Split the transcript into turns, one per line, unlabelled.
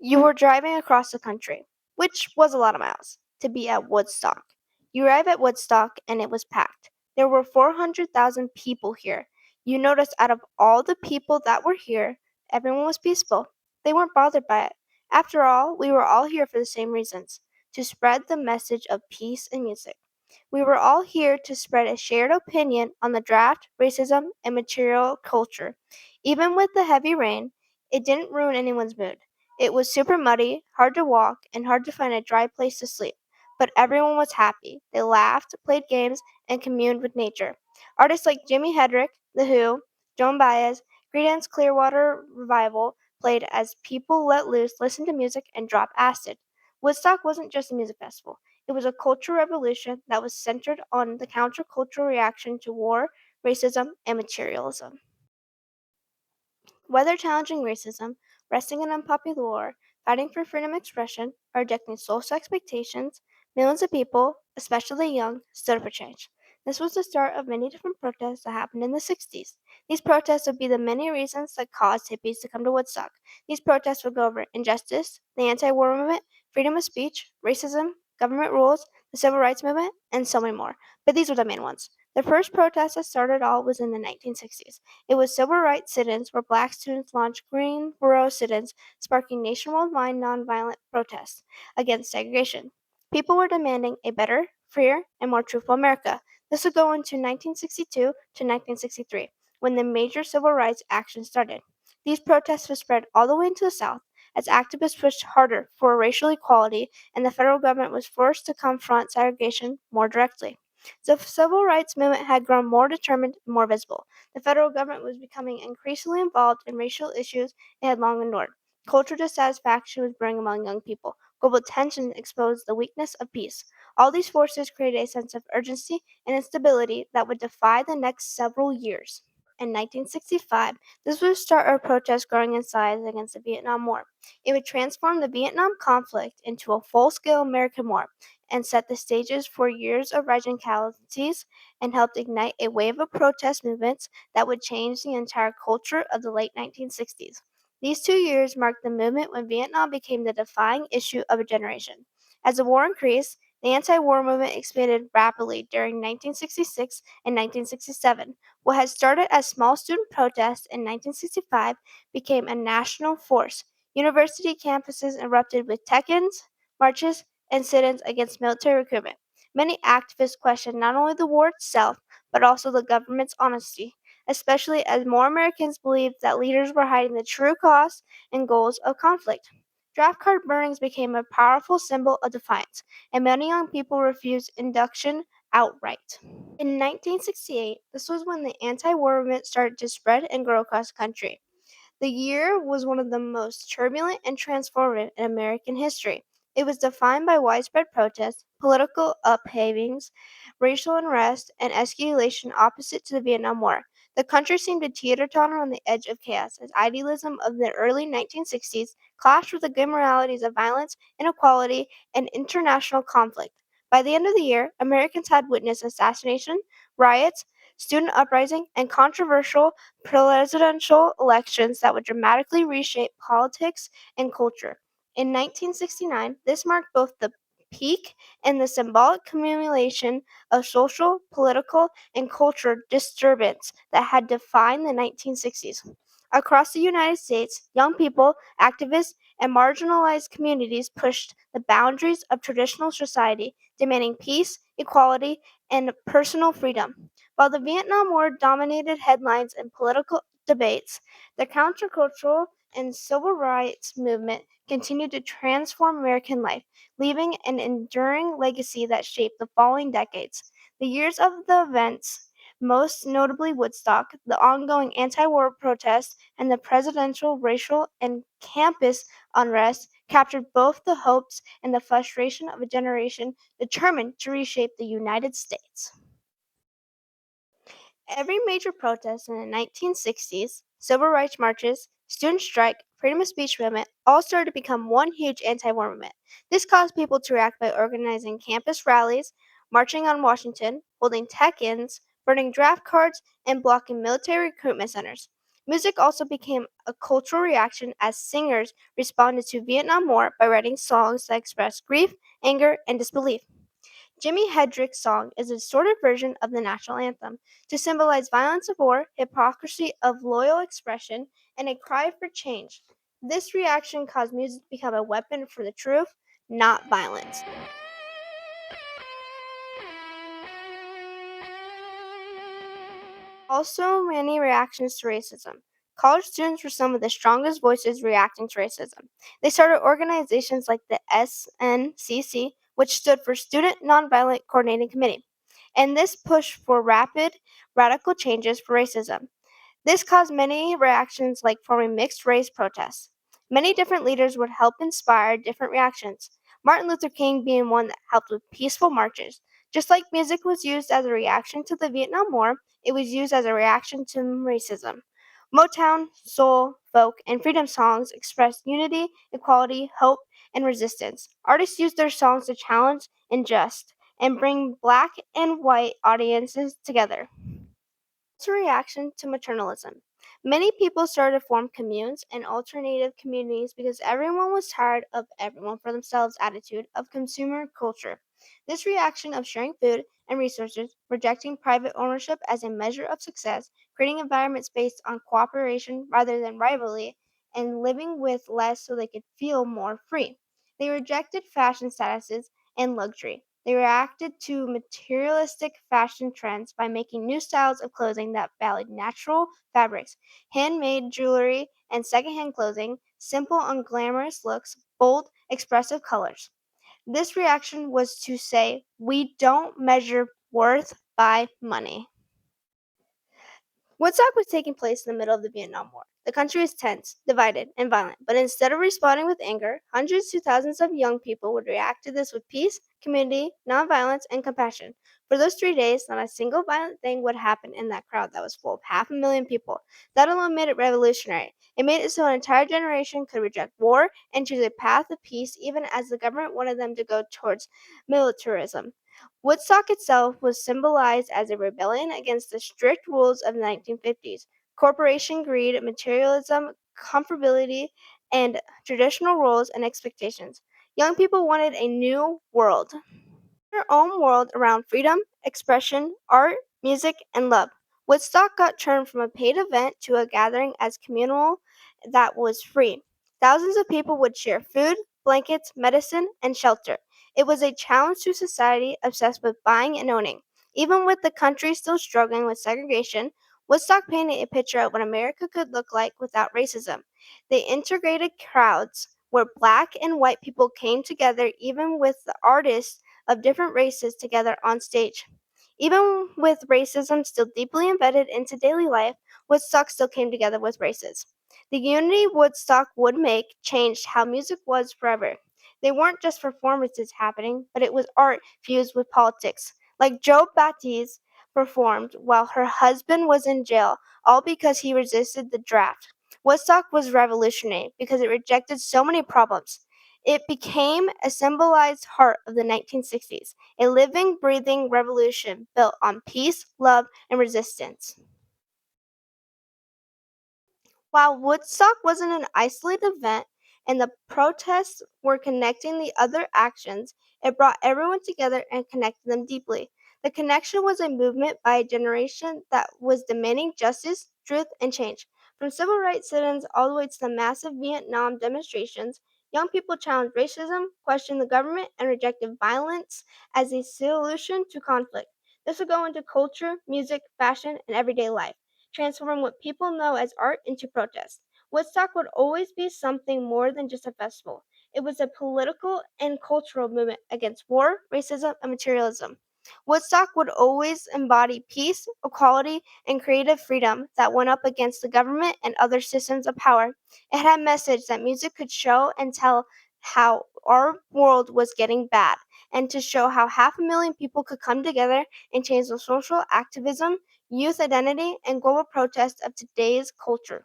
You were driving across the country, which was a lot of miles, to be at Woodstock. You arrive at Woodstock and it was packed. There were 400,000 people here. You noticed out of all the people that were here, everyone was peaceful. They weren't bothered by it. After all, we were all here for the same reasons to spread the message of peace and music. We were all here to spread a shared opinion on the draft, racism, and material culture. Even with the heavy rain, it didn't ruin anyone's mood. It was super muddy, hard to walk, and hard to find a dry place to sleep. But everyone was happy. They laughed, played games, and communed with nature. Artists like Jimi Hendrix, The Who, Joan Baez, Creedence Clearwater Revival played as people let loose, listened to music, and dropped acid. Woodstock wasn't just a music festival. It was a cultural revolution that was centered on the countercultural reaction to war, racism, and materialism. Whether challenging racism, wresting an unpopular war, fighting for freedom of expression, or rejecting social expectations, millions of people, especially the young, stood up for change. This was the start of many different protests that happened in the 60s. These protests would be the many reasons that caused hippies to come to Woodstock. These protests would go over injustice, the anti war movement, freedom of speech, racism, government rules, the civil rights movement, and so many more. But these were the main ones. The first protest that started all was in the 1960s. It was civil rights sit-ins where black students launched Green Borough sit-ins, sparking nationwide nonviolent protests against segregation. People were demanding a better, freer, and more truthful America. This would go into 1962 to 1963, when the major civil rights action started. These protests would spread all the way into the South as activists pushed harder for racial equality and the federal government was forced to confront segregation more directly. The civil rights movement had grown more determined and more visible. The federal government was becoming increasingly involved in racial issues it had long ignored. Cultural dissatisfaction was brewing among young people. Global tension exposed the weakness of peace. All these forces created a sense of urgency and instability that would defy the next several years. In 1965, this would start a protest growing in size against the Vietnam War. It would transform the Vietnam conflict into a full scale American war and set the stages for years of rising casualties and helped ignite a wave of protest movements that would change the entire culture of the late 1960s. These 2 years marked the moment when Vietnam became the defining issue of a generation. As the war increased, the anti war movement expanded rapidly during 1966 and 1967. What had started as small student protests in 1965 became a national force. University campuses erupted with check-ins, marches, and sit-ins against military recruitment. Many activists questioned not only the war itself, but also the government's honesty, especially as more Americans believed that leaders were hiding the true costs and goals of conflict. Draft card burnings became a powerful symbol of defiance, and many young people refused induction outright. In 1968, this was when the anti war movement started to spread and grow across the country. The year was one of the most turbulent and transformative in American history. It was defined by widespread protests, political upheavings, racial unrest, and escalation opposite to the Vietnam War. The country seemed to teeter-totter on the edge of chaos as idealism of the early 1960s clashed with the grim realities of violence, inequality, and international conflict. By the end of the year, Americans had witnessed assassination, riots, student uprising, and controversial presidential elections that would dramatically reshape politics and culture. In 1969, this marked both the peak and the symbolic accumulation of social, political, and cultural disturbance that had defined the 1960s. Across the United States, young people, activists, and marginalized communities pushed the boundaries of traditional society, demanding peace, equality, and personal freedom. While the Vietnam War dominated headlines and political debates, the countercultural and civil rights movement continued to transform American life, leaving an enduring legacy that shaped the following decades. The years of the events, most notably Woodstock, the ongoing anti war protests, and the presidential, racial, and campus unrest, captured both the hopes and the frustration of a generation determined to reshape the United States. Every major protest in the 1960s, civil rights marches, student strike, freedom of speech movement, all started to become one huge anti-war movement. This caused people to react by organizing campus rallies, marching on Washington, holding tech-ins, burning draft cards, and blocking military recruitment centers. Music also became a cultural reaction as singers responded to Vietnam War by writing songs that expressed grief, anger, and disbelief. Jimi Hendrix's song is a distorted version of the national anthem to symbolize violence of war, hypocrisy of loyal expression, and a cry for change. This reaction caused music to become a weapon for the truth, not violence. Also, many reactions to racism. College students were some of the strongest voices reacting to racism. They started organizations like the SNCC, which stood for Student Nonviolent Coordinating Committee, and this pushed for rapid, radical changes for racism. This caused many reactions like forming mixed race protests. Many different leaders would help inspire different reactions, Martin Luther King being one that helped with peaceful marches. Just like music was used as a reaction to the Vietnam War, it was used as a reaction to racism. Motown, soul, folk, and freedom songs expressed unity, equality, hope, and resistance. Artists used their songs to challenge injustice and bring black and white audiences together. A reaction to maternalism. Many people started to form communes and alternative communities because everyone was tired of everyone for themselves attitude of consumer culture. This reaction of sharing food and resources, rejecting private ownership as a measure of success, creating environments based on cooperation rather than rivalry, and living with less so they could feel more free. They rejected fashion statuses and luxury. They reacted to materialistic fashion trends by making new styles of clothing that valued natural fabrics, handmade jewelry, and secondhand clothing, simple, unglamorous looks, bold, expressive colors. This reaction was to say, we don't measure worth by money. Woodstock was taking place in the middle of the Vietnam War. The country was tense, divided, and violent, but instead of responding with anger, hundreds to thousands of young people would react to this with peace, community, nonviolence, and compassion. For those 3 days, not a single violent thing would happen in that crowd that was full of 500,000 people. That alone made it revolutionary. It made it so an entire generation could reject war and choose a path of peace, even as the government wanted them to go towards militarism. Woodstock itself was symbolized as a rebellion against the strict rules of the 1950s: corporation greed, materialism, comfortability, and traditional roles and expectations. Young people wanted a new world. Their own world around freedom, expression, art, music, and love. Woodstock got turned from a paid event to a gathering as communal that was free. Thousands of people would share food, blankets, medicine, and shelter. It was a challenge to society obsessed with buying and owning. Even with the country still struggling with segregation, Woodstock painted a picture of what America could look like without racism. They integrated crowds where black and white people came together, even with the artists of different races together on stage. Even with racism still deeply embedded into daily life, Woodstock still came together with races. The unity Woodstock would make changed how music was forever. They weren't just performances happening, but it was art fused with politics. Like Joe Baptiste performed while her husband was in jail, all because he resisted the draft. Woodstock was revolutionary because it rejected so many problems. It became a symbolized heart of the 1960s, a living, breathing revolution built on peace, love, and resistance. While Woodstock wasn't an isolated event and the protests were connecting the other actions, it brought everyone together and connected them deeply. The connection was a movement by a generation that was demanding justice, truth, and change. From civil rights sit ins all the way to the massive Vietnam demonstrations, young people challenged racism, questioned the government, and rejected violence as a solution to conflict. This would go into culture, music, fashion, and everyday life, transforming what people know as art into protest. Woodstock would always be something more than just a festival. It was a political and cultural movement against war, racism, and materialism. Woodstock would always embody peace, equality, and creative freedom that went up against the government and other systems of power. It had a message that music could show and tell how our world was getting bad, and to show how 500,000 people could come together and change the social activism, youth identity, and global protest of today's culture.